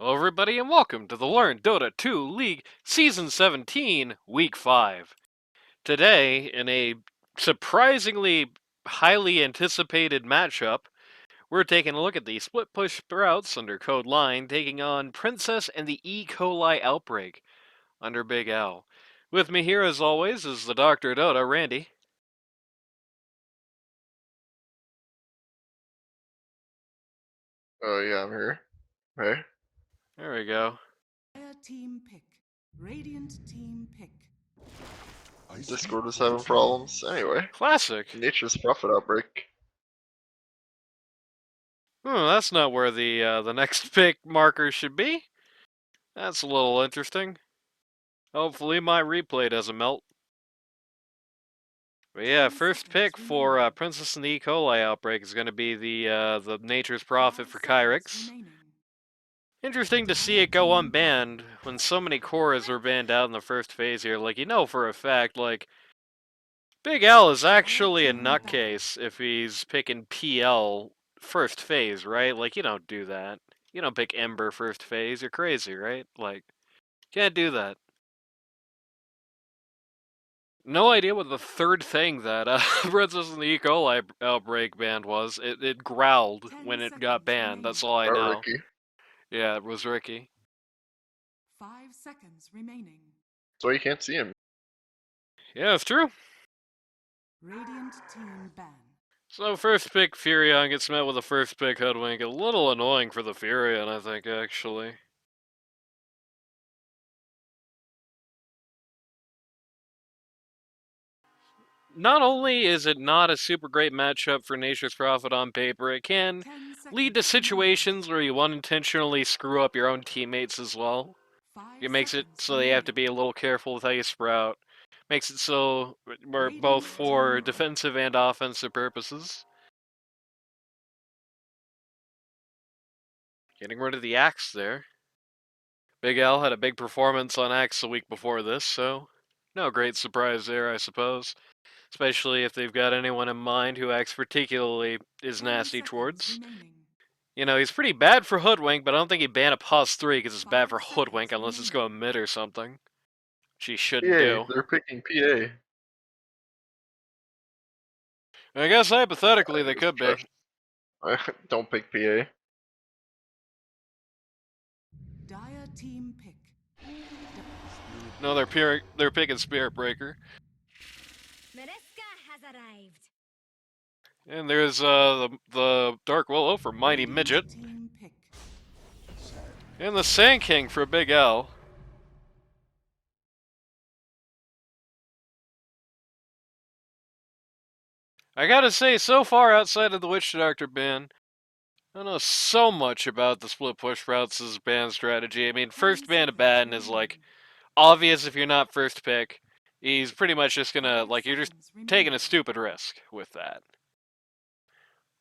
Hello everybody and welcome to the Learn Dota 2 League Season 17, Week 5. Today, in a surprisingly highly anticipated matchup, we're taking a look at the Split Push Sprouts under Code Line taking on Princess and the E. Coli Outbreak under Big L. With me here as always is the Dr. Dota, Randy. Oh yeah, I'm here. Hey, There we go. Team pick. Radiant team pick. Discord was having problems. Anyway, Classic. Nature's Prophet Outbreak. That's not where the next pick marker should be. That's a little interesting. Hopefully my replay doesn't melt. But yeah, first pick for Princess and the E. coli Outbreak is going to be the Nature's Prophet for hijinx. Interesting to see it go unbanned when so many cores were banned out in the first phase here. Like, you know for a fact, like, Big L is actually a nutcase if he's picking PL first phase, right? Like, you don't do that. You don't pick Ember first phase. You're crazy, right? Like, can't do that. No idea what the third thing that Princess and the E. coli Outbreak banned was. It growled when it got banned. That's all I know. Ricky. Yeah, it was Ricky. 5 seconds remaining. That's why you can't see him. Yeah, it's true. Radiant team ban. So first pick Furion gets met with a first pick Hoodwink. A little annoying for the Furion, I think, actually. Not only is it not a super great matchup for Nature's Prophet on paper, it can lead to situations where you unintentionally screw up your own teammates as well. It makes it so they have to be a little careful with how you sprout. Makes it so we're both for defensive and offensive purposes. Getting rid of the Axe there. Big L had a big performance on Axe the week before this, so no great surprise there, I suppose. Especially if they've got anyone in mind who Axe particularly is nasty towards. You know, he's pretty bad for Hoodwink, but I don't think he'd ban a pause 3 because it's bad for Hoodwink unless it's going mid or something. Which he shouldn't PA. do. They're picking PA. I guess hypothetically they could be. Don't pick PA. Dire team pick. No, they're picking Spirit Breaker. Mareska has arrived. And there's the Dark Willow for Mighty Midget. And the Sand King for Big L. I gotta say, so far outside of the Witch Doctor ban, I don't know so much about the Split Push Routes' ban strategy. I mean, first ban to ban is like obvious if you're not first pick. He's pretty much just gonna, like, you're just taking a stupid risk with that.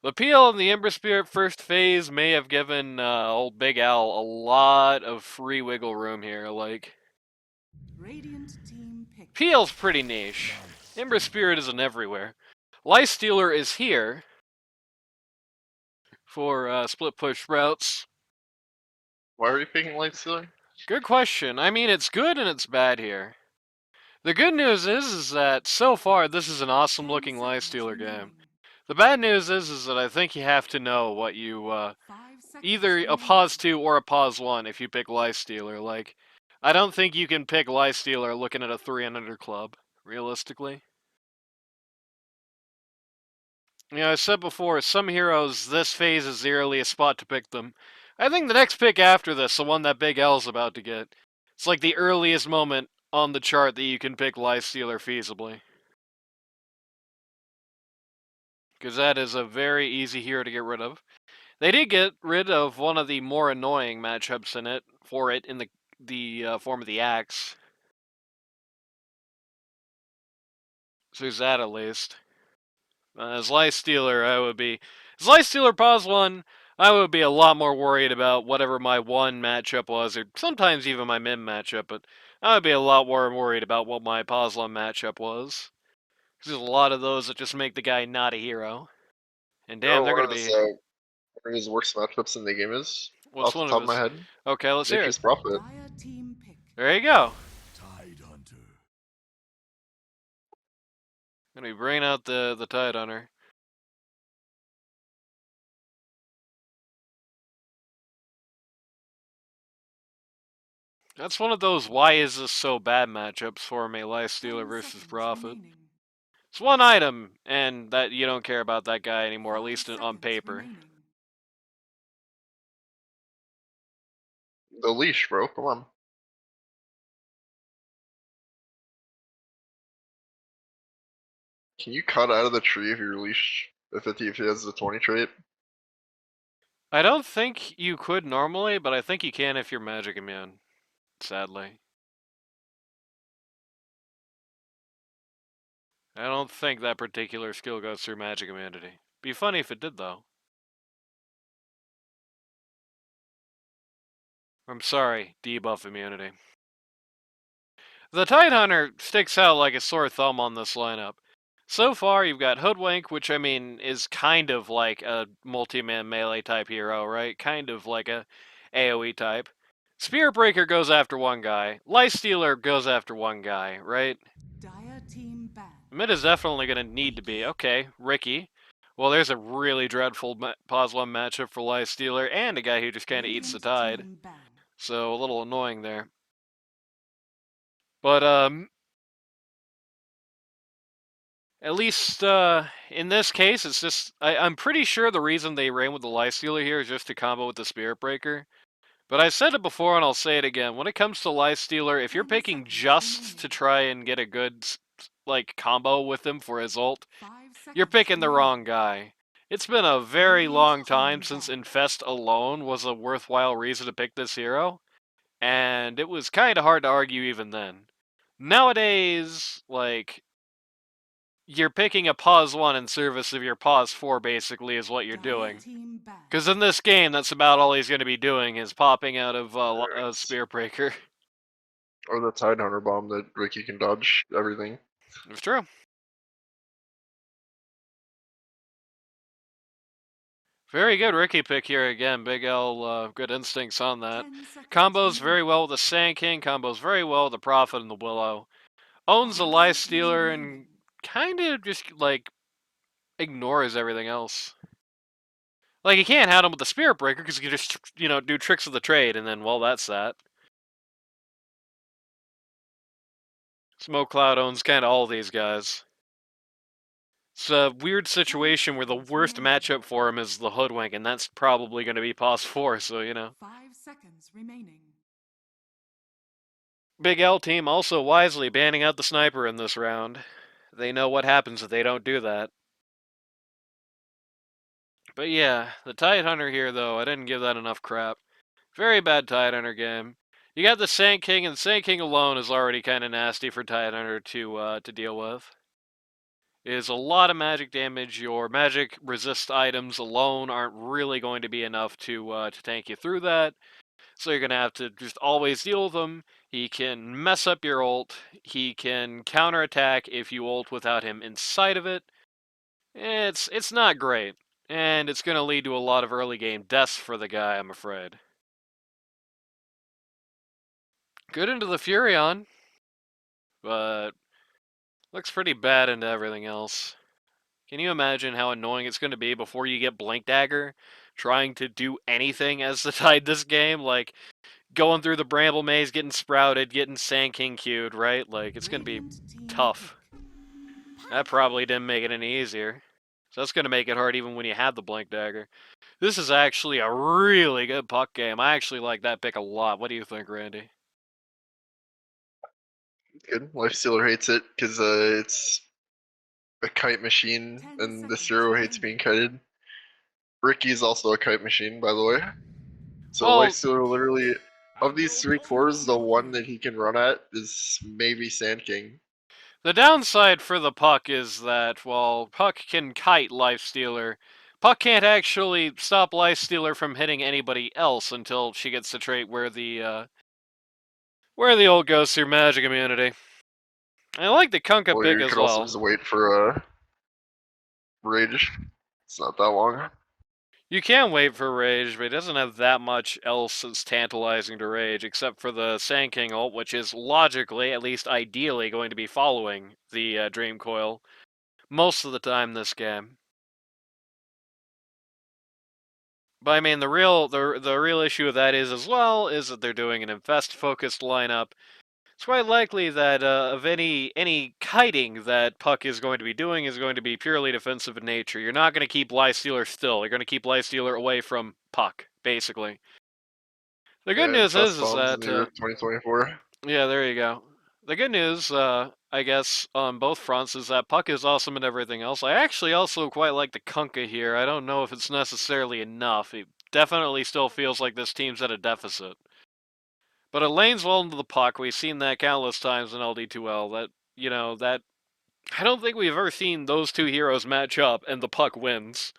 The PL and the Ember Spirit first phase may have given old Big Al a lot of free wiggle room here. Like, PL's pretty niche. Ember Spirit isn't everywhere. Lifestealer is here for Split Push Routes. Why are we picking Lightstealer? Good question. I mean, it's good and it's bad here. The good news is that so far this is an awesome looking Lifestealer game. The bad news is that I think you have to know what you either a pause 2 or a pause 1 if you pick Lifestealer. Like, I don't think you can pick Lifestealer looking at a 3 and under club, realistically. You know, I said before, some heroes, this phase is the earliest spot to pick them. I think the next pick after this, the one that Big L's about to get, it's like the earliest moment on the chart that you can pick Lifestealer feasibly. Because that is a very easy hero to get rid of. They did get rid of one of the more annoying matchups in it in the form of the Axe. So there's that at least. As Lifestealer, as Lifestealer pause 1, I would be a lot more worried about whatever my 1 matchup was, or sometimes even my min matchup, but I would be a lot more worried about what my pause 1 matchup was. Because there's a lot of those that just make the guy not a hero. And damn, they're going to be... What his worst matchups in the game is? What's off the one top of of my his? head. Okay, let's hear it. Nature's Prophet. Dire team pick. There you go. Tidehunter. Gonna be bringing out the Tide Hunter. That's one of those why is this so bad matchups for me, Lifestealer 10 versus seconds Prophet. remaining. It's one item, and that you don't care about that guy anymore, at 5 least on seconds paper. remaining. The leash, bro. Come on. Can you cut out of the tree if you're leash? If he has the 20 trait? I don't think you could normally, but I think you can if you're magic immune, sadly. I don't think that particular skill goes through magic immunity. Be funny if it did, though. I'm sorry, debuff immunity. The Tidehunter sticks out like a sore thumb on this lineup. So far, you've got Hoodwink, which I mean is kind of like a multi-man melee type hero, right? Kind of like a AoE type. Spirit Breaker goes after one guy. Lifestealer goes after one guy, right? Dire team ban. Mid is definitely going to need to be. Okay, Ricky. Well, there's a really dreadful pause 1 matchup for Lifestealer and a guy who just kind of eats the Radiant tide. team ban. So a little annoying there. But, at least in this case, it's just I'm pretty sure the reason they ran with the Lifestealer here is just to combo with the Spirit Breaker. But I said it before and I'll say it again. When it comes to Lifestealer, if you're 10 picking seconds just remaining. to try and get a good like combo with him for his ult, 5 you're seconds picking the remaining. wrong guy. It's been a very Radiant long team time since ban. Infest alone was a worthwhile reason to pick this hero, and it was kind of hard to argue even then. Nowadays, like, you're picking a pause 1 in service of your pause 4 basically is what you're Dire doing. team ban. Because in this game, that's about all he's going to be doing is popping out of a Spear Breaker. Or the Tidehunter bomb that Ricky can dodge everything. It's true. Very good Ricky pick here again. Big L, good instincts on that. 10 seconds Combos very remaining. well with the Sand King, combos very well with the Prophet and the Willow. Owns the 5 Life seconds Stealer and remaining. kind of just, like, ignores everything else. Like, he can't have him with the Spirit Breaker because he can just, do tricks of the trade, and then, well, that's that. Smoke Cloud owns kind of all these guys. It's a weird situation where the worst matchup for him is the Hoodwink, and that's probably going to be pause 4, so, 5 seconds remaining. Big L team also wisely banning out the Sniper in this round. They know what happens if they don't do that. But yeah, the Tidehunter here, though, I didn't give that enough crap. Very bad Tidehunter game. You got the Sand King, and Sand King alone is already kind of nasty for Tidehunter to deal with. It is a lot of magic damage. Your magic resist items alone aren't really going to be enough to tank you through that. So you're going to have to just always deal with him. He can mess up your ult. He can counterattack if you ult without him inside of it. It's not great. And it's going to lead to a lot of early game deaths for the guy, I'm afraid. Good into the Furion, but looks pretty bad into everything else. Can you imagine how annoying it's going to be before you get Blink Dagger trying to do anything as the Tide this game? Like, going through the Bramble Maze, getting sprouted, getting Sand King queued, right? Like, it's going to be Radiant team tough. pick. That probably didn't make it any easier. So that's going to make it hard even when you have the Blink Dagger. This is actually a really good puck game. I actually like that pick a lot. What do you think, Randy? Good. Lifestealer hates it because it's a kite machine, 10 and this seconds hero hates being kited. Ricky's also a kite machine, by the way. So Well, Lifestealer literally, of these three cores, the one that he can run at is maybe Sand King. the downside for the Puck is that while Puck can kite Lifestealer, Puck can't actually stop Lifestealer from hitting anybody else until she gets the trait where the ult goes through magic immunity. I like the Kunkka Or pick you as could also well. just wait for Rage. It's not that long. You can wait for rage, but it doesn't have that much else that's tantalizing to rage, except for the Sand King ult, which is logically, at least ideally, going to be following the Dream Coil most of the time this game. But I mean, the real issue with that is as well is that they're doing an infest-focused lineup. It's quite likely that of any kiting that Puck is going to be doing is going to be purely defensive in nature. You're not going to keep Lifestealer still. You're going to keep Lifestealer away from Puck, basically. The good Yeah, news infest is bombs in that the year 2024. yeah, there you go. The good news, I guess, on both fronts is that Puck is awesome and everything else. I actually also quite like the Kunkka here. I don't know if it's necessarily enough. It definitely still feels like this team's at a deficit. But it lanes well into the Puck. We've seen that countless times in LD2L. That I don't think we've ever seen those two heroes match up and the Puck wins.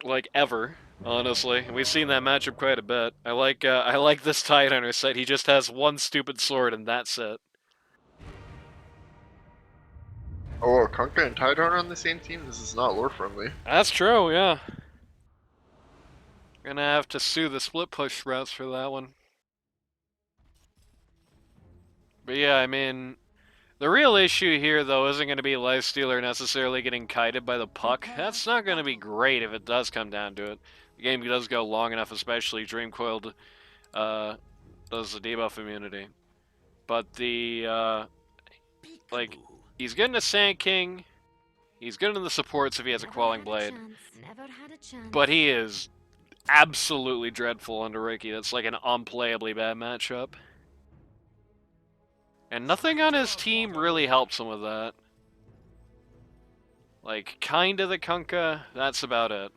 Like, ever. Honestly, and we've seen that matchup quite a bit. I like this Tidehunter set. He just has one stupid sword, and that's it. Oh, Kunkka and Tidehunter on the same team? This is not lore friendly. That's true, yeah. Gonna have to sue the split push routes for that one. But yeah, I mean, the real issue here, though, isn't going to be Lifestealer necessarily getting kited by the Puck. That's not going to be great if it does come down to it. The game does go long enough, especially Dream Coiled does the debuff immunity. But he's getting a Sand King. He's good in the supports if he has a Quelling Blade. But he is absolutely dreadful under Ricky. That's like an unplayably bad matchup. And nothing on his team really helps him with that. Like, kinda the Kunkka, that's about it.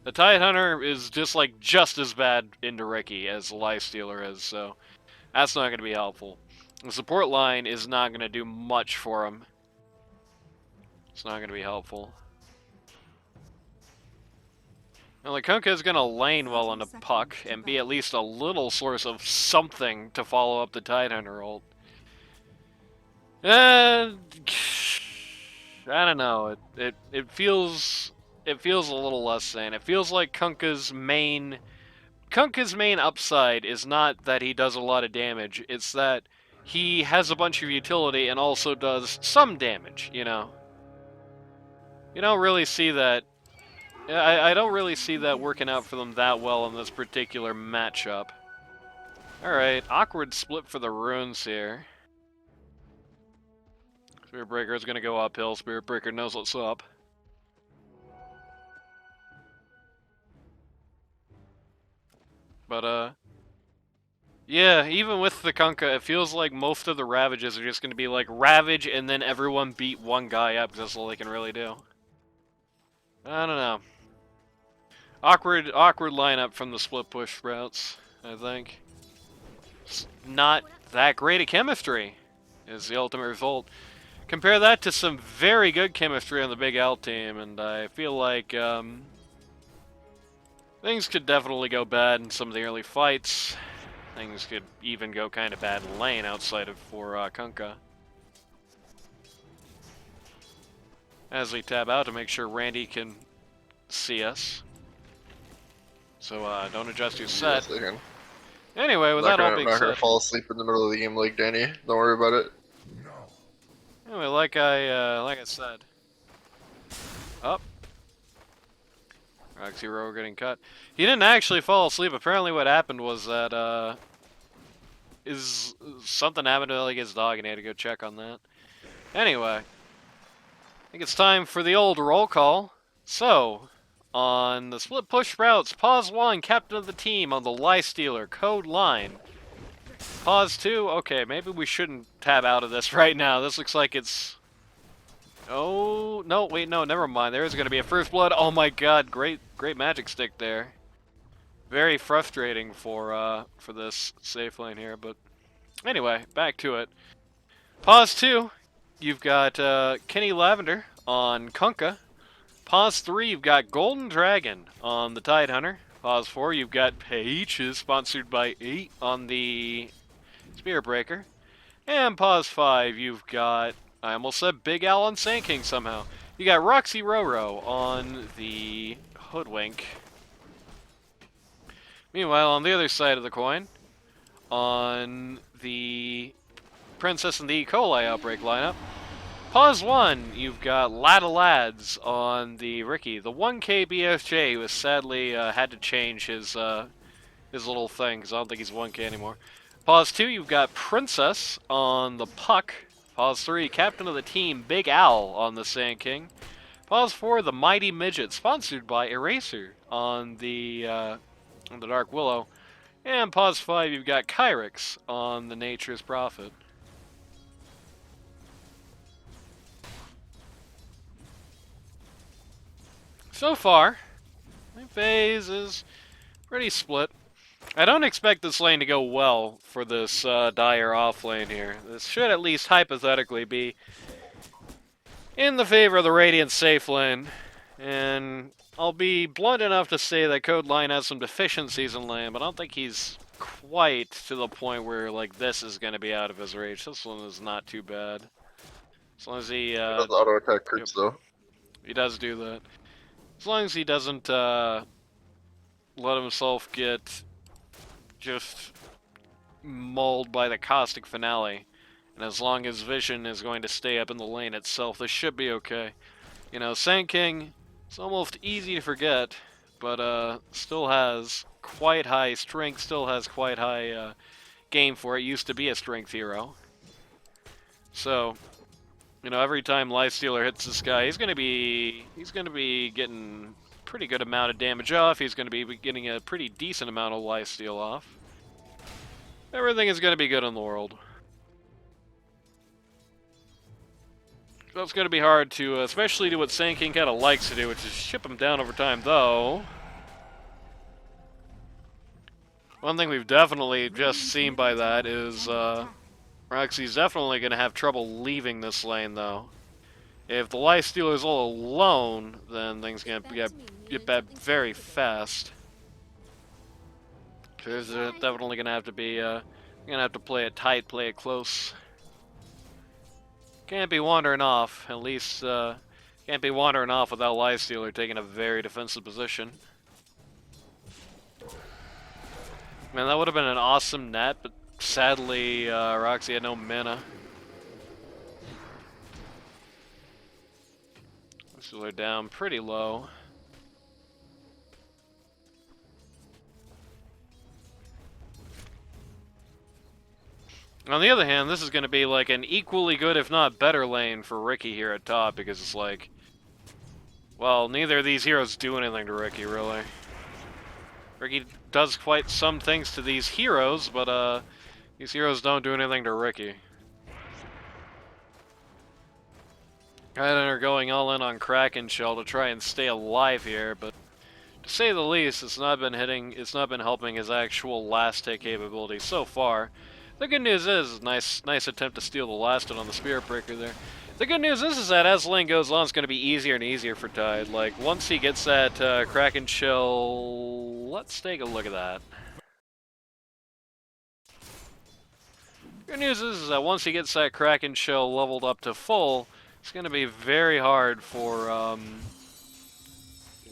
The Tidehunter is just as bad into Ricky as the Lifestealer is, so that's not going to be helpful. The support line is not going to do much for him. It's not going to be helpful. Now, the Kunkka is going to lane well on the Puck and be at least a little source of something to follow up the Tidehunter ult. And I don't know. It feels a little less sane. It feels like Kunkka's main upside is not that he does a lot of damage. It's that he has a bunch of utility and also does some damage. You know. You don't really see that. I don't really see that working out for them that well in this particular matchup. All right, awkward split for the runes here. Spirit Breaker is going to go uphill. Spirit Breaker knows what's up. But, yeah, even with the Kunkka, it feels like most of the Ravages are just going to be like Ravage and then everyone beat one guy up because that's all they can really do. I don't know. Awkward lineup from the split push routes, I think. It's not that great a chemistry is the ultimate result. Compare that to some very good chemistry on the Big L team, and I feel like things could definitely go bad in some of the early fights. Things could even go kind of bad in lane outside of for Kunkka. As we tab out to make sure Randy can see us. So don't adjust your set. Anyway, with that all being said, I'm not gonna fall asleep in the middle of the game like Danny. Don't worry about it. Anyway, like I said. Up. Roxy Rowe getting cut. He didn't actually fall asleep. Apparently what happened was that, something happened to like his dog and he had to go check on that. Anyway. I think it's time for the old roll call. So, on the split push routes, pause 1, captain of the team on the Lifestealer, code line. Pause 2, okay, maybe we shouldn't tab out of this right now. This looks like it's... Oh, no, wait, no, never mind. There is going to be a first blood. Oh my god, great magic stick there. Very frustrating for this safe lane here, but... Anyway, back to it. Pause 2, you've got Kenny Lavender on Kunkka. Pause 3, you've got Golden Dragon on the Tidehunter. Pause 4, you've got Peaches, sponsored by 8 on the Spirit Breaker. And pause 5, you've got, I almost said Big Al on Sand King somehow. You got Roxy Roro on the Hoodwink. Meanwhile, on the other side of the coin, on the Princess and the E. Coli Outbreak lineup, Pause 1, you've got Ladda Lads on the Ricky. The 1K BSJ who has sadly had to change his little thing, because I don't think he's 1K anymore. Pause 2, you've got Princess on the Puck. Pause 3, Captain of the Team, Big Al on the Sand King. Pause 4, the Mighty Midget, sponsored by Eraser on the Dark Willow. And pause 5, you've got Hijinx on the Nature's Prophet. So far, my phase is pretty split. I don't expect this lane to go well for this Dire off lane here. This should at least hypothetically be in the favor of the Radiant safe lane. And I'll be blunt enough to say that Code Line has some deficiencies in lane, but I don't think he's quite to the point where like this is going to be out of his reach. This one is not too bad. As long as he does auto attack crits yep, though. he does do that. As long as he doesn't let himself get just mauled by the caustic finale, and as long as vision is going to stay up in the lane itself, this should be okay. You know, Sand King, it's almost easy to forget, but still has quite high strength, still has quite high game for it. Used to be a strength hero. So, you know, every time Lifestealer hits this guy, he's gonna be getting a pretty good amount of damage off. He's gonna be getting a pretty decent amount of lifesteal off. Everything is gonna be good in the world. So it's gonna be hard to, especially do what Sand King kinda likes to do, which is ship him down over time, though. One thing we've definitely just seen by that is, Roxy's definitely gonna have trouble leaving this lane, though. If the Lifestealer's all alone, then things gonna get bad very fast. There's definitely gonna have to be, gonna have to play it tight, play it close. Can't be wandering off, at least, can't be wandering off without Lifestealer taking a very defensive position. Man, that would have been an awesome net, but sadly, Roxy had no mana. So they're down pretty low. On the other hand, this is going to be like an equally good, if not better, lane for Ricky here at top, because it's like, well, neither of these heroes do anything to Ricky, really. Ricky does quite some things to these heroes, but these heroes don't do anything to Ricky. Kind are going all in on Kraken Shell to try and stay alive here, but to say the least, it's not been helping his actual last hit capability so far. The good news is, nice attempt to steal the last hit on the Spirit Breaker there. The good news is that as the lane goes on, it's going to be easier and easier for Tide. Like, once he gets that Kraken Shell, let's take a look at that. Good news is that once he gets that Kraken Shell leveled up to full, it's going to be very hard for,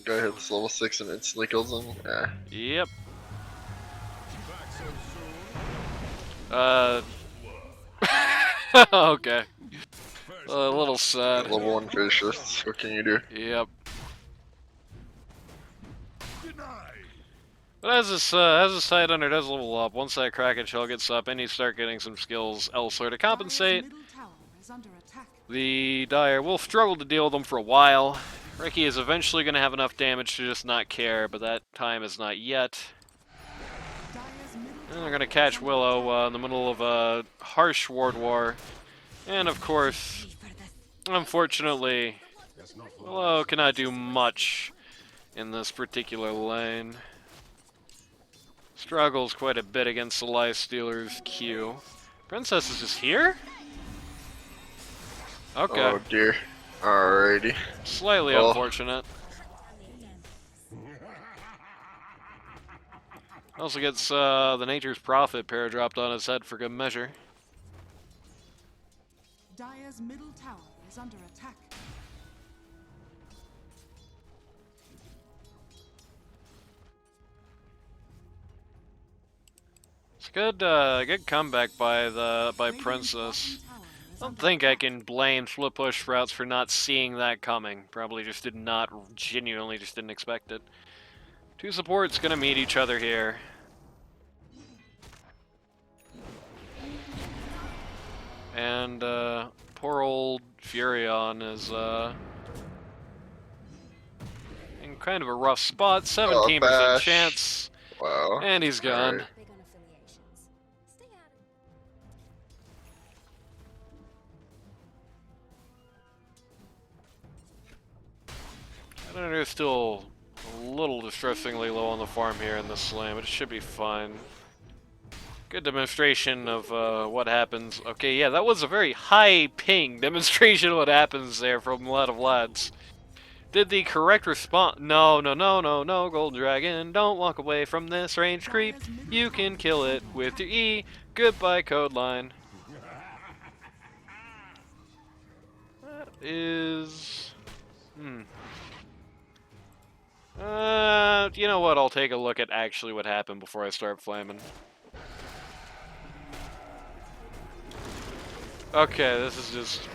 Guy hits level 6 and instantly kills him. Yeah. Yep. Okay. A little sad. Level 1 fish lists. What can you do? Yep. But as this Tide Hunter does level up, once that Kraken Shell gets up and you start getting some skills elsewhere to compensate, the Dire will struggle to deal with them for a while. Ricky is eventually going to have enough damage to just not care, but that time is not yet. And they're going to catch Willow in the middle of a harsh ward war. And of course, unfortunately, Willow cannot do much in this particular lane. Struggles quite a bit against the Lifestealer's Q. Princess is just here? Okay. Oh dear. Alrighty. Slightly unfortunate. Also gets the Nature's Prophet paradropped on his head for good measure. Dire's middle tower is under attack. It's good, good comeback by Princess. I don't think I can blame Flip Push Sprouts for not seeing that coming. Probably just did not, genuinely just didn't expect it. Two supports gonna meet each other here. And, poor old Furion is, in kind of a rough spot. 17% bash. chance. Wow. And he's gone. Alright. Big on affiliations. Stay out of I don't know, they're still a little distressingly low on the farm here in this slam, but it should be fine. Good demonstration of what happens. Okay, yeah, that was a very high ping demonstration of what happens there from a lot of lads. Did the correct response? No, no, no, no, no, Golden Dragon. Don't walk away from this range creep. You can kill it with your E. Goodbye, code line. That is... you know what? I'll take a look at actually what happened before I start flaming. Okay, this is just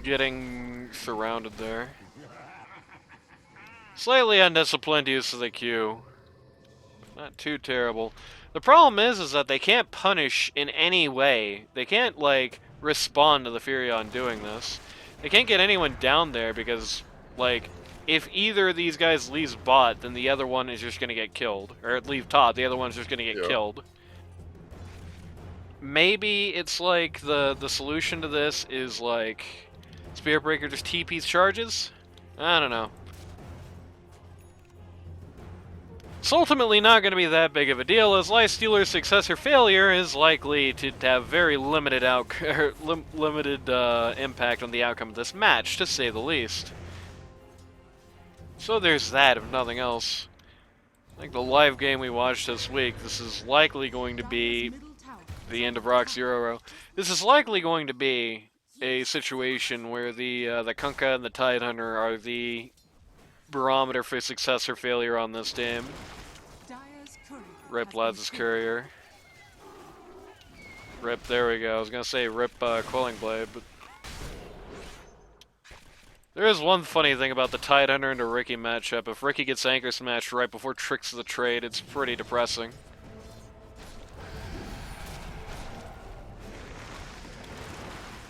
getting surrounded there. Slightly undisciplined use of the Q. Not too terrible. The problem is that they can't punish in any way. They can't, like, respond to the Furion doing this. They can't get anyone down there because, like, if either of these guys leaves bot, then the other one is just gonna get killed. Or leave top, the other one's just gonna get killed. Maybe it's like the solution to this is like Spirit Breaker just TP's charges? I don't know. It's ultimately not going to be that big of a deal, as Lifestealer's success or failure is likely to have very limited impact on the outcome of this match, to say the least. So there's that, if nothing else. Like the live game we watched this week, this is likely going to be the end of Rock Zero. This is likely going to be a situation where the Kunkka and the Tidehunter are the barometer for success or failure on this team. Rip Lads' Courier. Rip, there we go. I was gonna say rip Quelling Blade, but there is one funny thing about the Tidehunter and a Ricky matchup. If Ricky gets Anchor Smashed right before Tricks the trade, it's pretty depressing.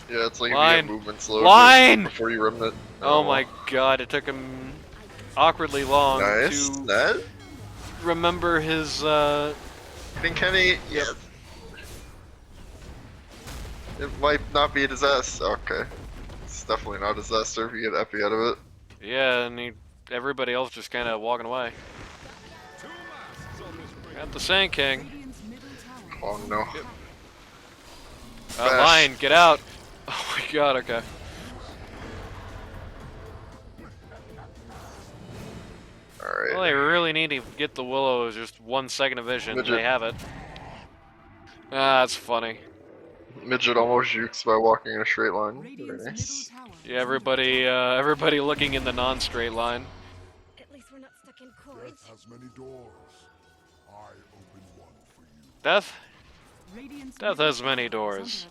Yeah, it's like Line. if you get movement slow Line! before you run it. Oh my god, it took him awkwardly long to Net? remember his, I think Kenny, yeah. It might not be a disaster. Okay. It's definitely not a disaster if you get epi out of it. yeah, and everybody else just kind of walking away. Got the Sand King. Oh no. Line, get out! Oh my god, okay. Alright. Well, they really need to get the Willow just 1 second of vision. Midget. They have it. Ah, that's funny. Midget almost jukes by walking in a straight line. Very nice. Yeah, everybody looking in the non-straight line. At least we're not stuck in cords. Death has many doors. I open one for you. Death? Death has many doors.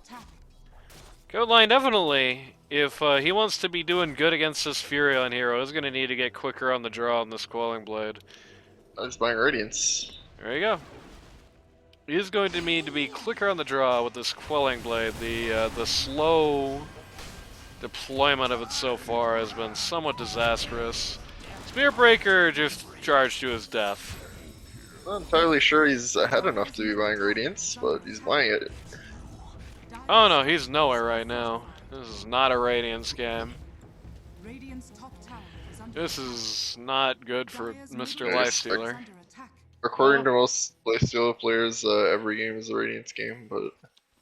Codeline definitely, if he wants to be doing good against this Furion hero, is going to need to get quicker on the draw on this Quelling Blade. He's buying Radiance. There you go. He is going to need to be quicker on the draw with this Quelling Blade. The slow deployment of it so far has been somewhat disastrous. Spirit Breaker just charged to his death. Not entirely sure he's ahead enough to be buying Radiance, but he's buying it. Oh no, he's nowhere right now. This is not a Radiance game. This is not good for Mr. Lifestealer. According to most Lifestealer players, every game is a Radiance game, but...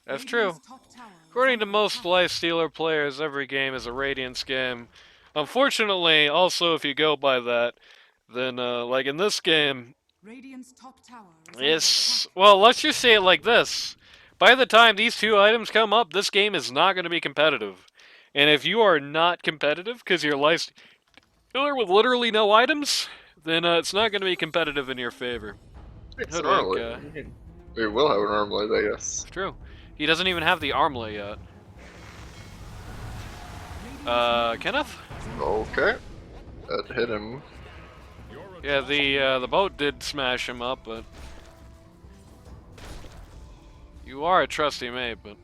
That's true. According to most Lifestealer players, every game is a Radiance game. Unfortunately, also if you go by that, then like in this game, it's... well, let's just say it like this. By the time these two items come up, this game is not going to be competitive. And if you are not competitive because you're Lifestealer with literally no items, then it's not going to be competitive in your favor. It's an Hoodwink, armlet. We will have an armlet, I guess. it's true. He doesn't even have the armlet yet. Kenneth? Okay. That hit him. Yeah, the boat did smash him up, but you are a trusty mate, but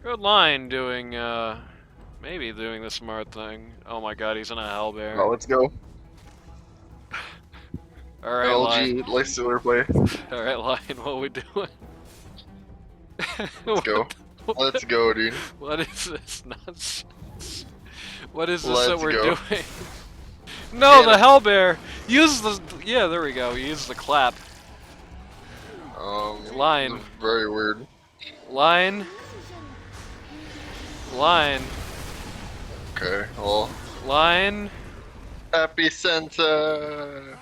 good line doing maybe doing the smart thing. Oh my god, he's in a hellbear. Now let's go. Alright, Lion. LG Lifestealer play. Alright, Lion, what are we doing? Let's go. Let's go, dude. What is this nonsense? What is this Let's that we're go. doing? No, Yeah. the hellbear! Use the... Yeah, there we go. Use the clap. Line. Very weird. Line. Line. Okay, well. Line. Happy Santa!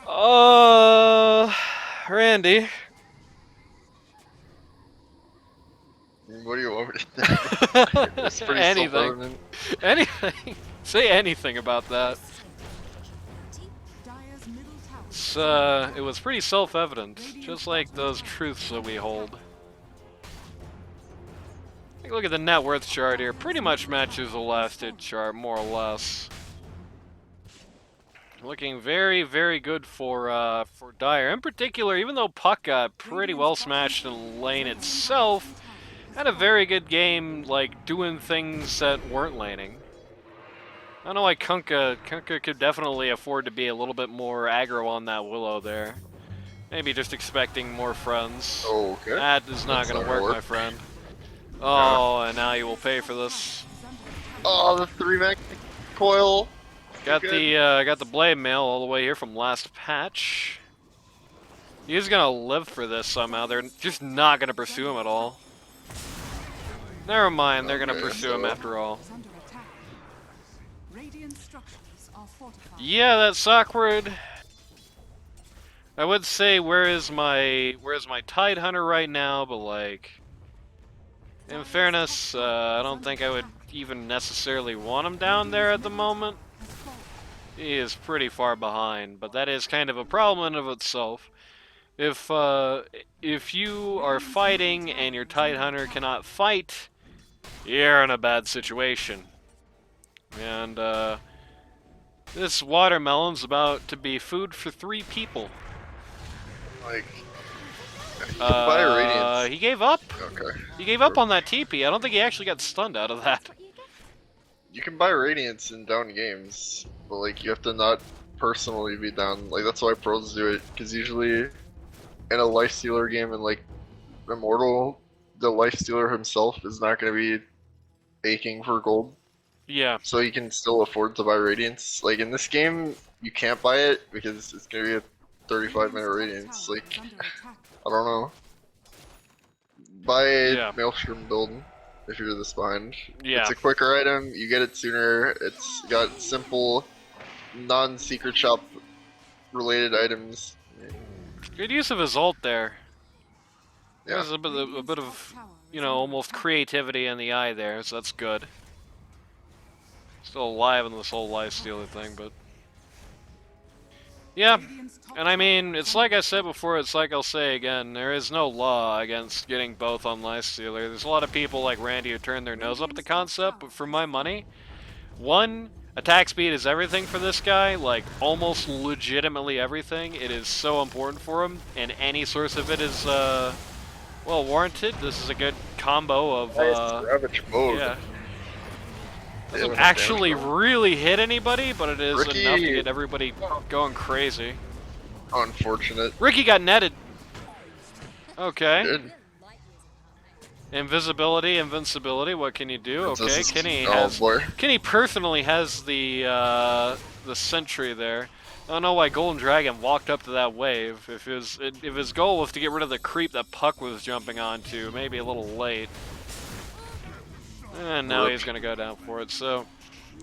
Randy. What do you want me to do? It's pretty Anything. self-evident. Anything. Say anything about that. Dire's middle tower. It was pretty self-evident, just like those truths that we hold. Take a look at the net worth chart here. Pretty much matches the last hit chart, more or less. Looking very, very good for Dire. In particular, even though Puck got pretty well smashed in the lane itself, had a very good game, like, doing things that weren't laning. I don't know why Kunkka could definitely afford to be a little bit more aggro on that Willow there. Maybe just expecting more friends. Okay. That is not That's going to not gonna work, my work. friend. Oh, and now you will pay for this. Oh, the 3-mech coil. Got Good. the blade mail all the way here from last patch. He's gonna live for this somehow. They're just not gonna pursue him at all. Never mind, they're gonna Okay, pursue him so- after all. Is under attack. Radiant structures are fortified. Yeah, that's awkward. I would say where's my Tide Hunter right now, but like, in fairness, I don't think I would even necessarily want him down there at the moment. Has fallen. He is pretty far behind, but that is kind of a problem in of itself. If you are fighting and your Tide Hunter cannot fight, you're in a bad situation. And this watermelon's about to be food for 3 people. Like, you can buy Radiance. He gave up. Okay. He gave up on that TP. I don't think he actually got stunned out of that. What you get? You can buy Radiance in down games, but like you have to not personally be down. Like that's why pros do it, because usually in a Lifestealer game in like Immortal, the Lifestealer himself is not going to be aching for gold, Yeah. so he can still afford to buy Radiance. Like in this game, you can't buy it because it's going to be a 35-minute Radiance. Like Is under attack. I don't know. Buy Yeah. Maelstrom build if you're this behind. Yeah. It's a quicker item, you get it sooner, it's got simple, non-secret shop related items. Good use of his ult there. Yeah. There's a bit of, you know, almost creativity in the eye there, so that's good. Still alive in this whole lifestealer thing, but yeah. And I mean, it's like I said before, it's like I'll say again, there is no law against getting both on Lifestealer. There's a lot of people like Randy who turn their nose up at the concept, but for my money, one, attack speed is everything for this guy, like almost legitimately everything. It is so important for him, and any source of it is, well warranted. This is a good combo of, Ravage mode. yeah. Yeah, Doesn't actually really hit anybody, but it is Ricky- enough to get everybody going crazy. Unfortunate. Ricky got netted. Okay. Good. Invisibility, invincibility. What can you do? This Okay, is- Kenny oh, has. boy. Kenny personally has the sentry there. I don't know why Golden Dragon walked up to that wave. If his goal was to get rid of the creep that Puck was jumping onto, maybe a little late. And now Rip. he's gonna go down for it. So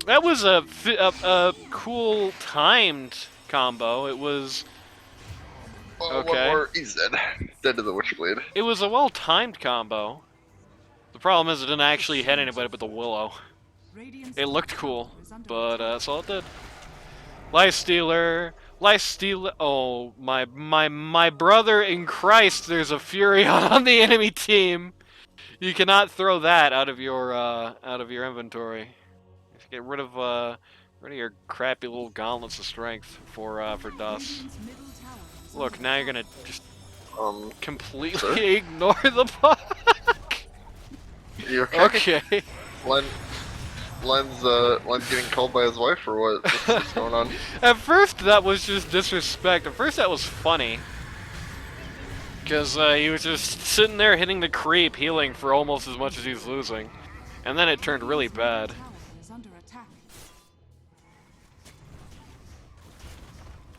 that was a cool timed combo. It was. Oh, Okay. one more. He's dead. Dead to the Witchblade. It was a well-timed combo. The problem is it didn't actually hit anybody but the Willow. Radiant's It looked top cool, tower is under but attack. that's all it did. Lifestealer, Lifesteal. Oh, my brother in Christ! There's a Fury on the enemy team. You cannot throw that out of your inventory. Get rid of your crappy little gauntlets of strength for dust. Radiant's middle tower is Look, under now you're attack. gonna Sir? completely ignore the puck. You okay? Okay. Len's getting called by his wife or what? What's going on? At first, that was just disrespect. At first, that was funny. Because he was just sitting there hitting the creep, healing for almost as much as he's losing. And then it turned really bad. Tower is under attack.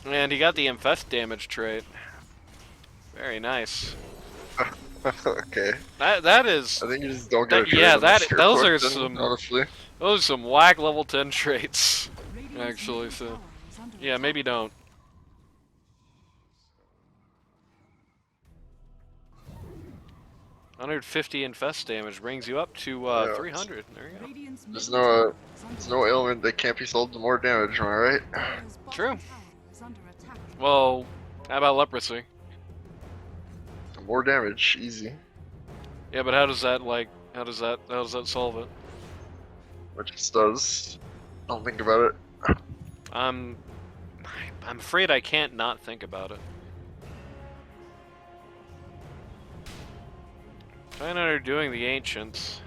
And he got the infest damage trait. Very nice. Okay. That is... I think you just don't get a That, yeah, trade those unless you're are quick, some... honestly. Those are some whack level 10 traits. Radiant's Actually, middle so... tower is under Yeah, attack. maybe don't. $150 infest damage brings you up to Yeah. 300. There you go. Radiant's There's middle no tower is under there's no ailment that can't be solved with more damage, am I right? Dire's bottom True. tower is under attack. Well, how about leprosy? More damage, easy. Yeah, but how does that solve it? What just does. Don't think about it. I'm afraid I can't not think about it. Trying are doing the ancients.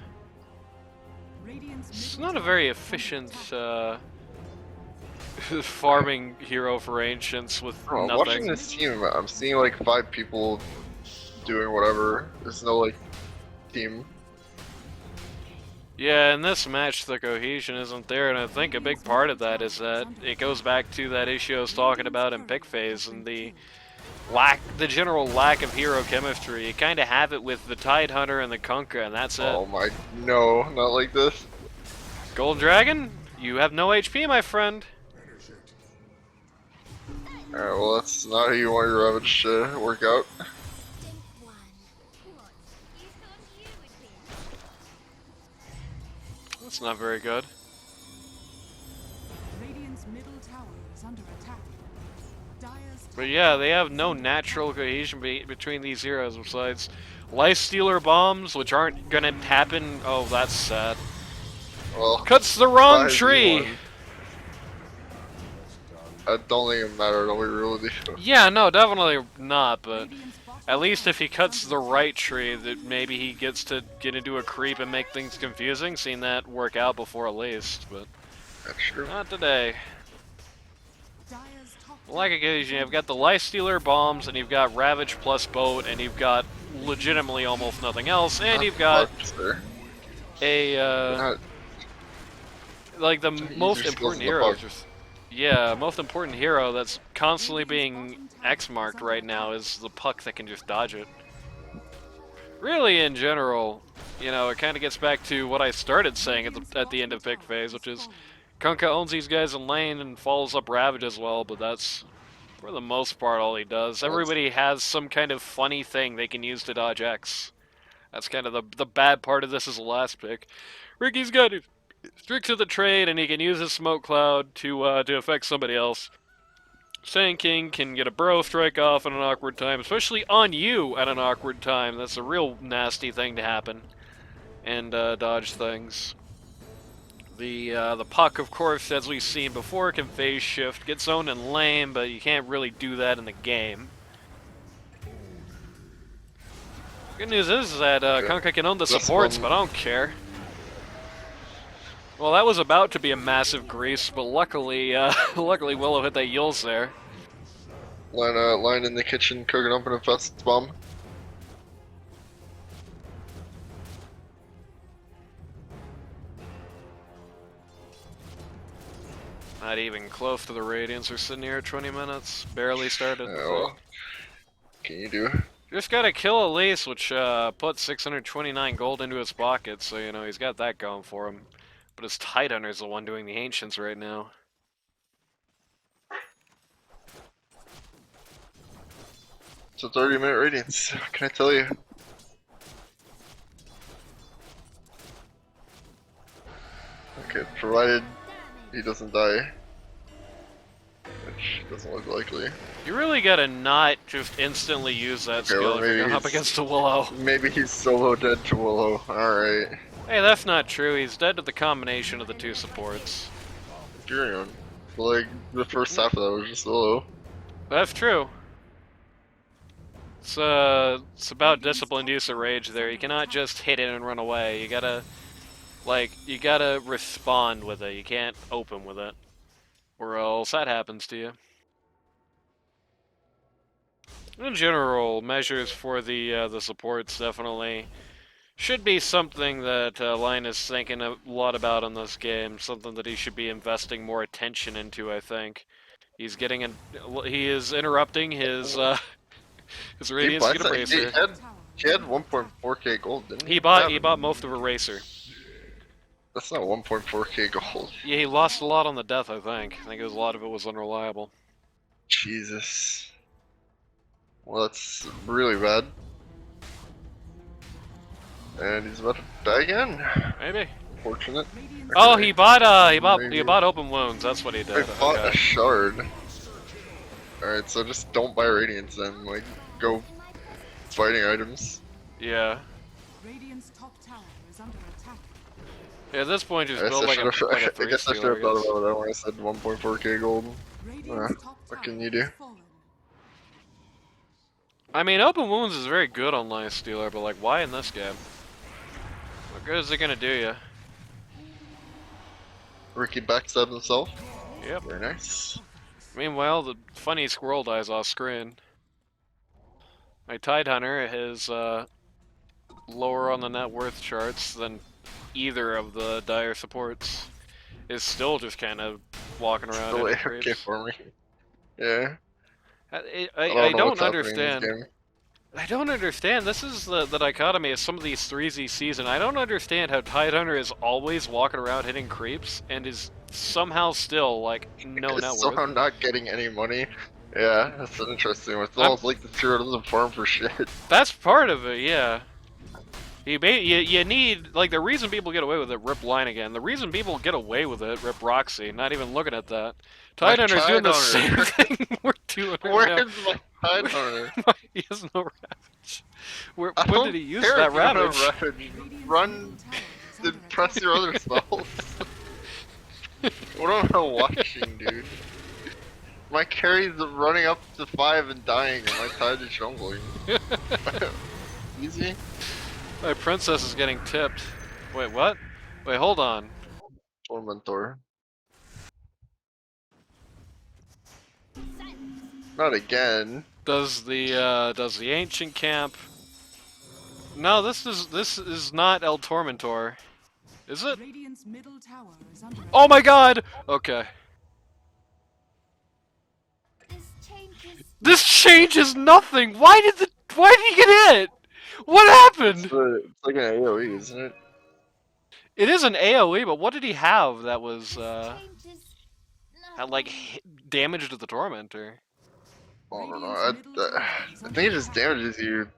Radiant's It's middle not a tower very is under efficient attack. farming hero for ancients with Oh, watching nothing. this team, I'm seeing like 5 people doing whatever. There's no like team. Yeah, in this match the cohesion isn't there, and I think a big part of that is that it goes back to that issue I was talking about in pick phase and the general lack of hero chemistry. You kind of have it with the Tide Hunter and the Kunkka, and that's it. Oh my, no, not like this. Golden Dragon, you have no HP, my friend. Alright, well that's not how you want your Ravage to work out. Think one. What? You thought you would be? That's not very good. Radiant's middle tower is under attack. Dire's But yeah, they have no natural cohesion between these heroes besides Life Stealer bombs, which aren't gonna happen. Oh, that's sad. Well, Cuts the wrong 5v1. tree! I don't think it mattered, we really do. Yeah, no, definitely not, but Radiant's bottom at least tower if he is cuts under the right tree, that maybe he gets to get into a creep and make things confusing. Seen that work out before at least, but That's true. not today. Dire's top Like occasion, you've got the Life Stealer bombs, and you've got Ravage plus Boat, and you've got legitimately almost nothing else, and Not you've got much there. a, Not- like the Use most your skills important in the hero. puck. Yeah, most important hero that's constantly being X-marked right now is the puck that can just dodge it. Really, in general, you know, it kind of gets back to what I started saying at the end of pick phase, which is Kunkka owns these guys in lane and follows up Ravage as well, but that's, for the most part, all he does. Everybody has some kind of funny thing they can use to dodge X. That's kind of the bad part of this as a last pick. Ricky's got strict to the trade, and he can use his smoke cloud to affect somebody else. Sand King can get a burrow strike off at an awkward time, especially on you at an awkward time. That's a real nasty thing to happen, and dodge things. The puck, of course, as we've seen before, can phase shift, get zoned in lane, but you can't really do that in the game. Good news is that Kunkka can own the That's supports, one. but I don't care. Well, that was about to be a massive grease, but luckily, luckily Willow hit that Yules there. Line in the kitchen, cooking up an infest bomb. Not even close to the Radiance. We're sitting here 20 minutes. Barely started. Yeah, So. well, can you do? Just gotta kill Elise, which put 629 gold into his pocket, so you know he's got that going for him. But his Tide Hunter's the one doing the Ancients right now. It's a 30-minute radiance. What can I tell you? Okay, provided he doesn't die. Which Doesn't look likely. You really gotta not just instantly use that skill well, if you're maybe going up he's- against a Willow. Maybe he's solo dead to Willow. Alright. Hey, that's not true. He's dead to the combination of the two supports. Furion. Like, the first half of that was just Willow. That's true. It's about disciplined use of rage there. You cannot just hit it and run away. You gotta, like, you gotta respond with it. You can't open with it. Or else that happens to you. In general, measures for the supports definitely should be something that Line is thinking a lot about in this game. Something that he should be investing more attention into. I think he's getting he is interrupting his his Radiant Skin Eraser. He had 1.4k gold, didn't he? He bought most of Eraser. That's not 1.4k gold. Yeah, he lost a lot on the death. I think a lot of it was unreliable. Jesus. Well, that's really bad. And he's about to die again. Maybe. Fortunate. Oh, Okay. he bought Maybe. open wounds. That's what he did. I bought Okay. a shard. Alright, so just don't buy radiance then. Like, go fighting items. Yeah. Radiant's top tower is under attack. Yeah, at this point, just I guess build I like a I guess I should have thought guess. about that when I said 1.4k gold. Radiant's top what tower can you do? has fallen. I mean, open wounds is very good on Lifestealer, but like, why in this game? What good is it gonna do you? Ricky backstabbed himself. Yep. Very nice. Meanwhile, the funny squirrel dies off screen. My Tidehunter is lower on the net worth charts than either of the dire supports. Is still just kind of walking around. Still hitting AFK creeps. for me. Yeah. I know don't what's happening in this understand. game. I don't understand. This is the dichotomy of some of these 3Z season. I don't understand how Tidehunter is always walking around hitting creeps and is somehow still like no net It's somehow worth. not getting any money. Yeah, that's interesting. It's almost like the hero doesn't farm for shit. That's part of it, yeah. You need, like, the reason people get away with it, rip Line again. The reason people get away with it, rip Roxy, not even looking at that. Tidehunter's doing the same thing we're doing right now. Where's my Tidehunter? He has no Ravage. When don't did he use care that if you have a Ravage? Ravage. Run and press your other spells. What am I watching, dude? My carry's running up to 5 and dying, and my Tide is jungling. Easy. My princess is getting tipped. Wait, what? Wait, hold on. Tormentor. Not again. Does the ancient camp? No, this is not El Tormentor, is it? Radiant's middle tower is under Oh my God! Okay. This changes. This changes nothing. Why did he get hit? What happened? It's like an AoE, isn't it? It is an AOE, but what did he have that was Changes. had like damage to the Tormentor? I don't know. I think it just damages you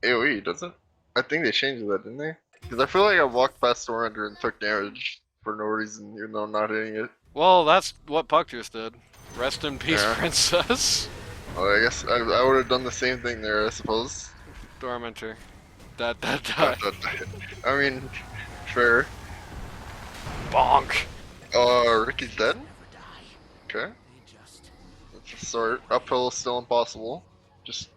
AoE, doesn't it? I think they changed that, didn't they? Because I feel like I walked past Surrender and took damage for no reason, even though I'm not hitting it. Well, that's what Puck just did. Rest in peace, Yeah. Princess. Well, I guess I would have done the same thing there, I suppose. Tormentor. That. I mean, fair. Bonk. Ricky's dead? Okay. That's a start. Uphill is still impossible. Just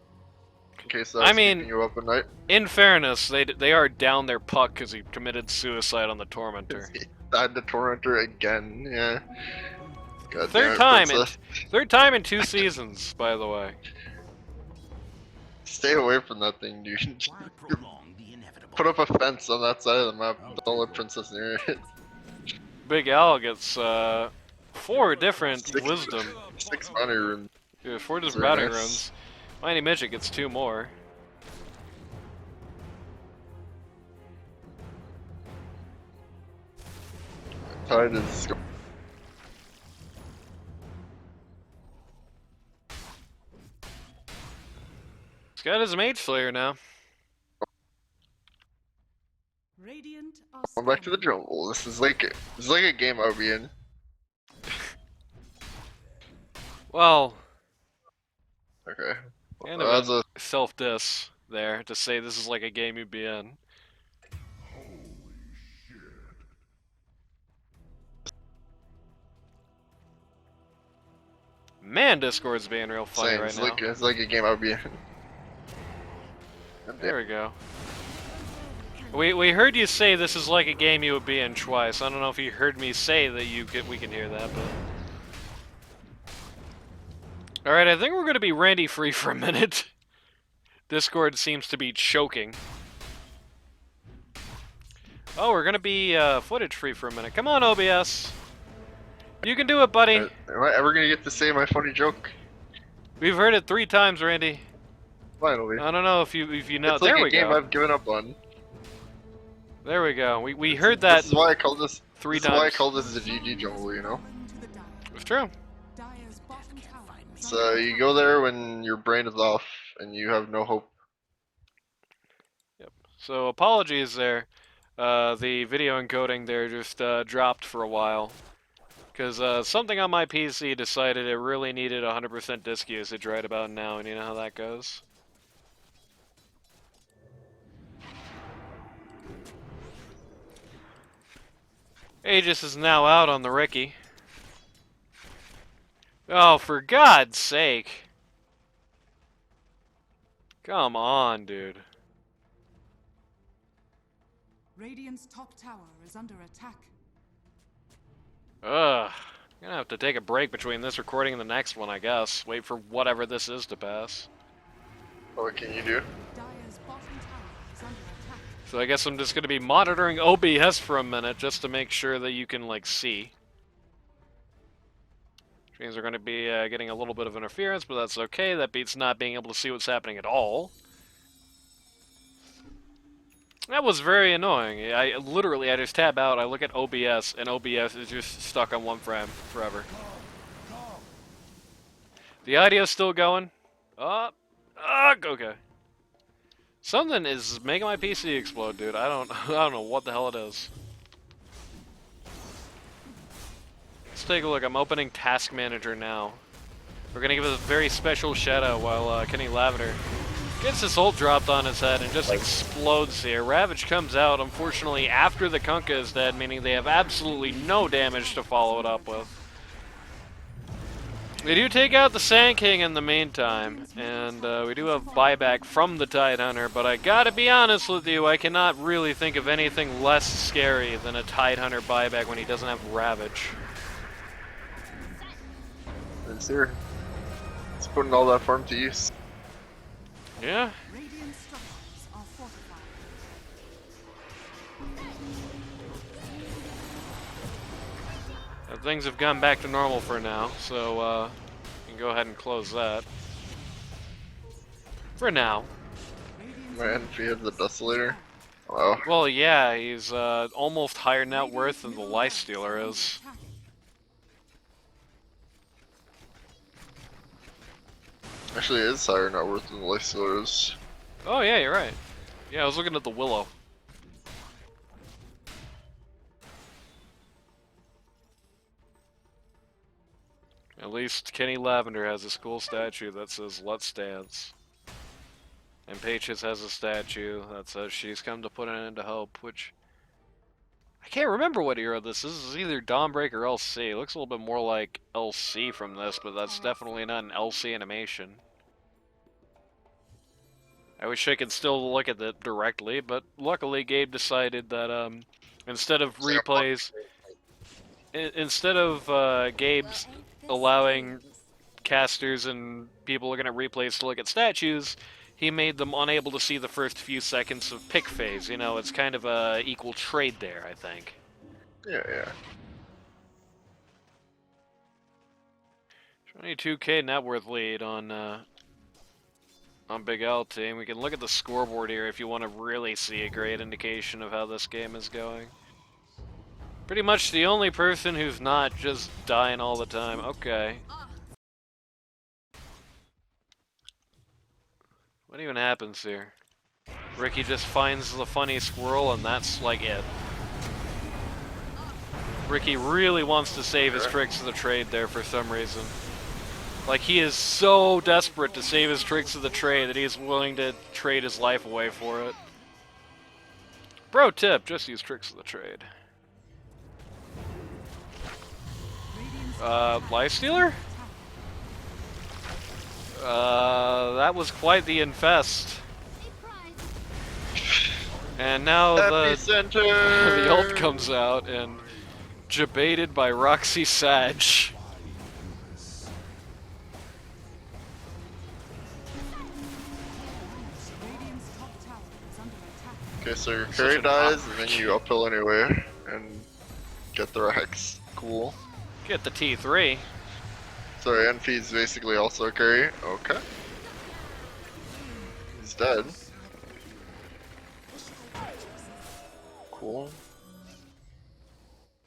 in case that's keeping you up at night. In fairness, they are down their Puck because he committed suicide on the Tormentor. He died to Tormentor again, yeah. God damn Third it, time Princess. Third time in 2 seasons, by the way. Stay away from that thing, dude. Why prolong the inevitable? Put up a fence on that side of the map. Don't let Princess near it. Big Al gets 4 different wisdom. 6 money runes. Yeah, 4 different Very bounty nice. runs. Mighty Midget gets 2 more. Tide is. He's got his Mage Slayer now. Radiant are Going back to the scanning. jungle. This is like a game I would be in. Well, Okay. kind Well, of that's a a self-diss there to say this is like a game you'd be in. Holy shit. Man, Discord's being real funny saying right now. it's like a game I would be in. There we go. We heard you say this is like a game you would be in twice. I don't know if you heard me say that we can hear that, but. Alright, I think we're gonna be Randy free for a minute. Discord seems to be choking. Oh, we're gonna be footage free for a minute. Come on, OBS. You can do it, buddy. Am I ever gonna get to say my funny joke? We've heard it 3 times, Randy. Finally. I don't know if you know. It's like There a we game go. I've given up on. There we go. We heard that. This is why I call this 3 This is why I times. call this the GG jungle, you know? Into the dire. It's true. Dire's bottom tower is So under you go there when your brain is off and you have no hope. Yep. So apologies there. The video encoding there just dropped for a while. Because something on my PC decided it really needed 100% disk usage right about now, and you know how that goes. Aegis is now out on the Ricky. Oh, for God's sake. Come on, dude. Radiant's top tower is under attack. Ugh. I'm gonna have to take a break between this recording and the next one, I guess. Wait for whatever this is to pass. What can you do? Dire's bottom tower is under attack. So I guess I'm just gonna be monitoring OBS for a minute just to make sure that you can, like, see. Which means we're gonna be getting a little bit of interference, but that's okay. That beats not being able to see what's happening at all. That was very annoying. I just tab out, I look at OBS, and OBS is just stuck on 1 frame forever. The audio's still going. Okay. Something is making my PC explode, dude. I don't know what the hell it is. Let's take a look. I'm opening Task Manager now. We're gonna give it a very special shout out while Kenny Lavender gets his ult dropped on his head and just explodes here. Ravage comes out, unfortunately, after the Kunkka is dead, meaning they have absolutely no damage to follow it up with. We do take out the Sand King in the meantime, and we do have buyback from the Tidehunter, but I gotta be honest with you, I cannot really think of anything less scary than a Tidehunter buyback when he doesn't have Ravage. It's here. It's putting all that farm to use. Yeah? Radiant structures are fortified. Things have gone back to normal for now, so you can go ahead and close that. For now. Man, if you have the Desolator. Wow. Well, yeah, he's almost higher net worth than the Lifestealer is. Actually, it is higher net worth than the Lifestealer is. Oh yeah, you're right. Yeah, I was looking at the Willow. At least Kenny Lavender has a cool statue that says "Let's Dance," and Pages has a statue that says "She's come to put an end to hope," which I can't remember what era this is. This is either Dawnbreak or LC. It looks a little bit more like LC from this, but that's definitely not an LC animation. I wish I could still look at it directly, but luckily Gabe decided that instead of replays, instead of Gabe's allowing casters and people looking at replays to look at statues, he made them unable to see the first few seconds of pick phase. You know, it's kind of a equal trade there, I think. Yeah, yeah. 22k net worth lead on Big L team. We can look at the scoreboard here if you want to really see a great indication of how this game is going. Pretty much the only person who's not just dying all the time. Okay. What even happens here? Ricky just finds the funny squirrel and that's like it. Ricky really wants to save his tricks of the trade there for some reason. Like, he is so desperate to save his tricks of the trade that he is willing to trade his life away for it. Pro tip, just use tricks of the trade. Lifestealer? That was quite the infest. And now Epicenter! the ult comes out and jebaited by Roxy Sag. Radiant's top tower is under attack. Okay, so your Such carry an dies, and awkward- then you uphill anyway, and get the Rex. Cool. Get the T3. Sorry, NP's basically also a carry. Okay. He's dead. Cool.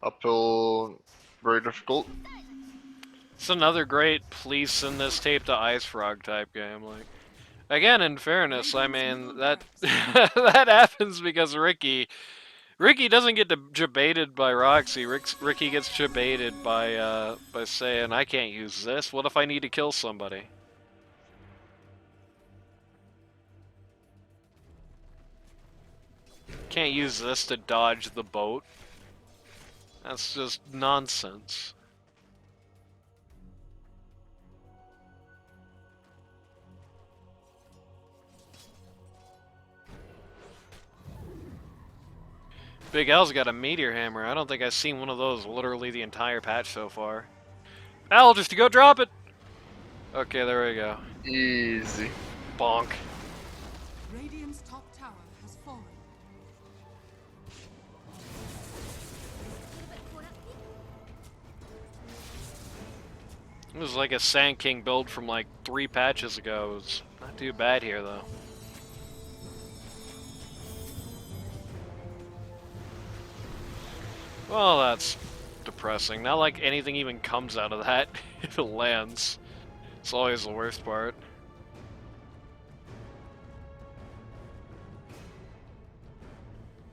Uphill, very difficult. It's another great please send this tape to Ice Frog type game. Like, again, in fairness, I mean that that happens because Ricky doesn't get jebaited by Roxy. Ricky gets jebaited by saying, "I can't use this. What if I need to kill somebody?" Can't use this to dodge the boat. That's just nonsense. Big L's got a meteor hammer. I don't think I've seen one of those literally the entire patch so far. Al, just to go drop it! Okay, there we go. Easy. Bonk. Radiant's top tower has fallen. It was like a Sand King build from like 3 patches ago. It was not too bad here though. Well, that's depressing. Not like anything even comes out of that if it lands. It's always the worst part.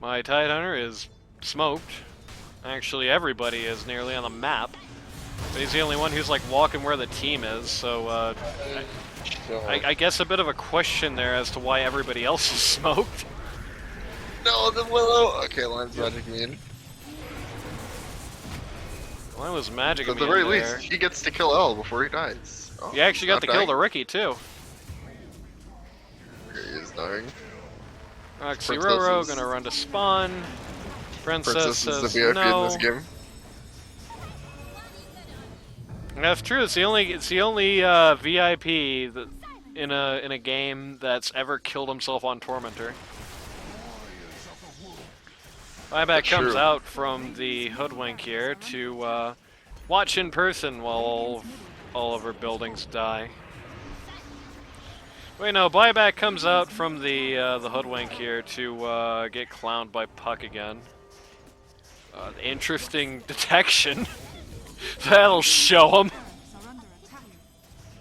My Tidehunter is smoked. Actually, everybody is nearly on the map. But he's the only one who's like walking where the team is, so I guess a bit of a question there as to why everybody else is smoked. No, the Willow! Okay, Line's magic mean. Why was magic At the immune very there? least, he gets to kill L before he dies. Oh, You actually got not to kill dying. the Ricky too. Okay, he is dying. Roxy Princess Roro is- gonna run to spawn. Princess Princess is the says VIP no. in this game. That's true. It's the only VIP that, in a game that's ever killed himself on Tormentor. Buyback That's comes true. out from the hoodwink here to watch in person while all of her buildings die. Wait, no. Buyback comes out from the hoodwink here to get clowned by Puck again. Interesting detection. That'll show him. Turrets are under attack.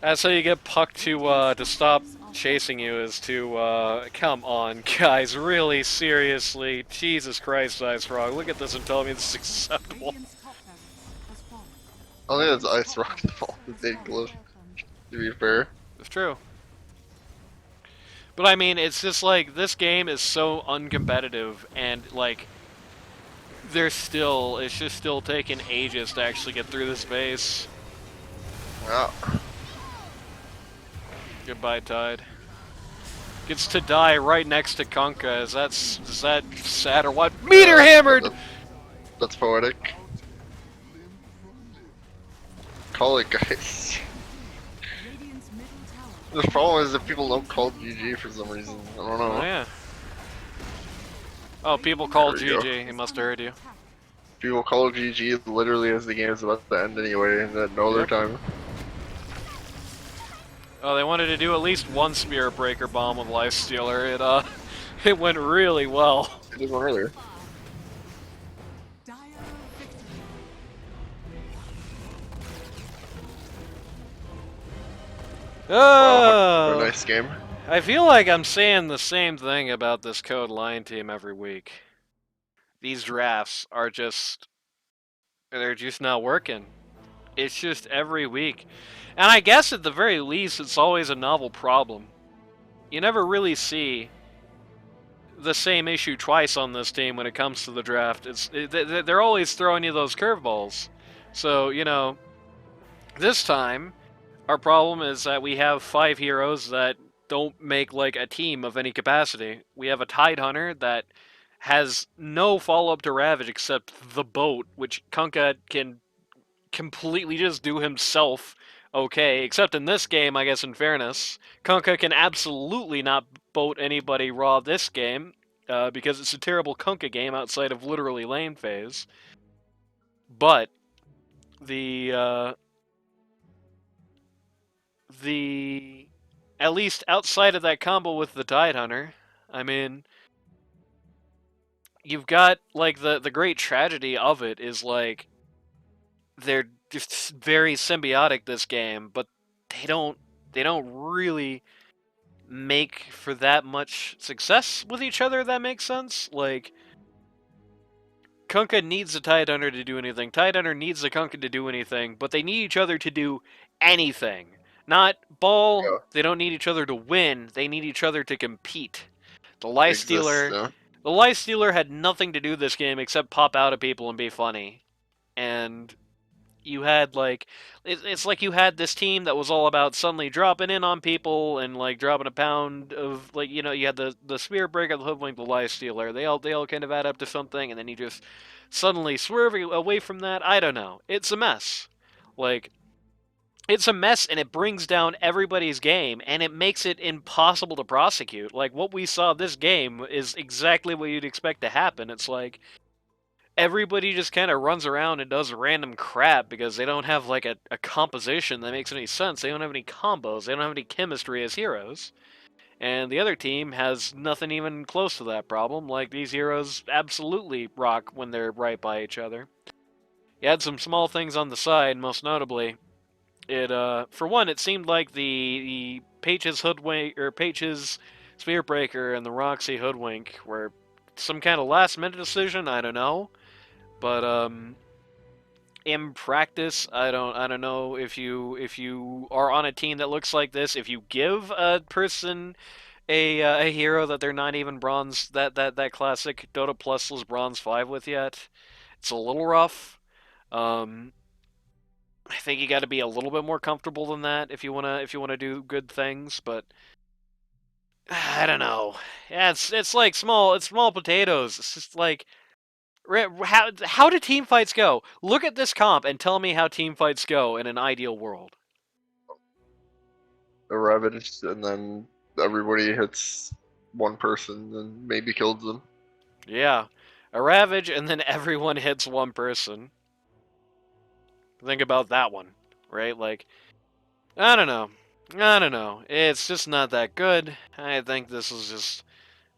That's how you get Puck to stop chasing you, is to, come on, guys, really, seriously, Jesus Christ, Ice Frog, look at this and tell me this is acceptable. Radiant's top barracks has fallen. I think that's Ice Rock's fault that they glove, to be fair. It's true. But I mean, it's just like, this game is so uncompetitive, and, like, it's just still taking ages to actually get through this base. Yeah. Goodbye, Tide. Gets to die right next to Kunkka. Is that sad or what? Meteor hammered! That's poetic. Call it, guys. Radiant's middle tower. The problem is that people don't call GG for some reason. I don't know. Oh, yeah. Oh, people called There we go. GG. He must have heard you. People call GG literally as the game's about to end anyway, and at no other Yep. time. Oh, they wanted to do at least one Spirit Breaker bomb with Lifestealer. It went really well. It did one earlier. Dire victory. Wow, Oh, what a nice game. I feel like I'm saying the same thing about this Code Line team every week. These drafts are they're just not working. It's just every week. And I guess at the very least, it's always a novel problem. You never really see the same issue twice on this team when it comes to the draft. They're always throwing you those curveballs. So, you know, this time, our problem is that we have 5 heroes that don't make, like, a team of any capacity. We have a Tide Hunter that has no follow-up to Ravage except the boat, which Kunkka can completely just do himself okay, except in this game, I guess, in fairness. Kunkka can absolutely not boat anybody raw this game, because it's a terrible Kunkka game outside of literally lane phase. But the at least outside of that combo with the Tide Hunter, I mean, you've got, like, the great tragedy of it is, like, they're just very symbiotic this game, but they don't really make for that much success with each other, if that makes sense. Like, Kunkka needs the Tide Hunter to do anything. Tide Hunter needs the Kunkka to do anything, but they need each other to do anything. Not ball, Yeah. they don't need each other to win, they need each other to compete. The Exists, Lifestealer yeah. the Lifestealer had nothing to do this game except pop out at people and be funny. And you had, like, it's like you had this team that was all about suddenly dropping in on people and, like, dropping a pound of, like, you know, you had the Spear Breaker, the Hoodwink, the Lifestealer. They all kind of add up to something, and then you just suddenly swerve away from that. I don't know. It's a mess. Like, it's a mess, and it brings down everybody's game, and it makes it impossible to prosecute. Like, what we saw this game is exactly what you'd expect to happen. It's like, everybody just kind of runs around and does random crap because they don't have, like, a composition that makes any sense. They don't have any combos. They don't have any chemistry as heroes. And the other team has nothing even close to that problem. Like, these heroes absolutely rock when they're right by each other. You had some small things on the side, most notably. For one, it seemed like the Page's Hoodwink, or Page's Spearbreaker and the Roxy Hoodwink were some kind of last minute decision, I don't know. But in practice, I don't know if you are on a team that looks like this. If you give a person a hero that they're not even bronze, that classic Dota Plusless bronze 5 with yet, it's a little rough. I think you got to be a little bit more comfortable than that if you wanna do good things. But I don't know. Yeah, it's like small potatoes. It's just like, how do team fights go? Look at this comp and tell me how team fights go in an ideal world. A Ravage, and then everybody hits one person and maybe kills them. Yeah, a Ravage and then everyone hits one person. Think about that one, right? Like, I don't know. I don't know. It's just not that good. I think this is just.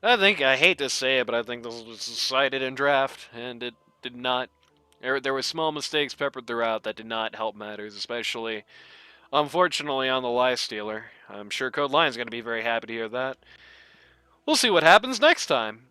I hate to say it, but I think this was decided in draft, and it did not. There were small mistakes peppered throughout that did not help matters, especially, unfortunately, on the Lifestealer. I'm sure Code Lion's going to be very happy to hear that. We'll see what happens next time.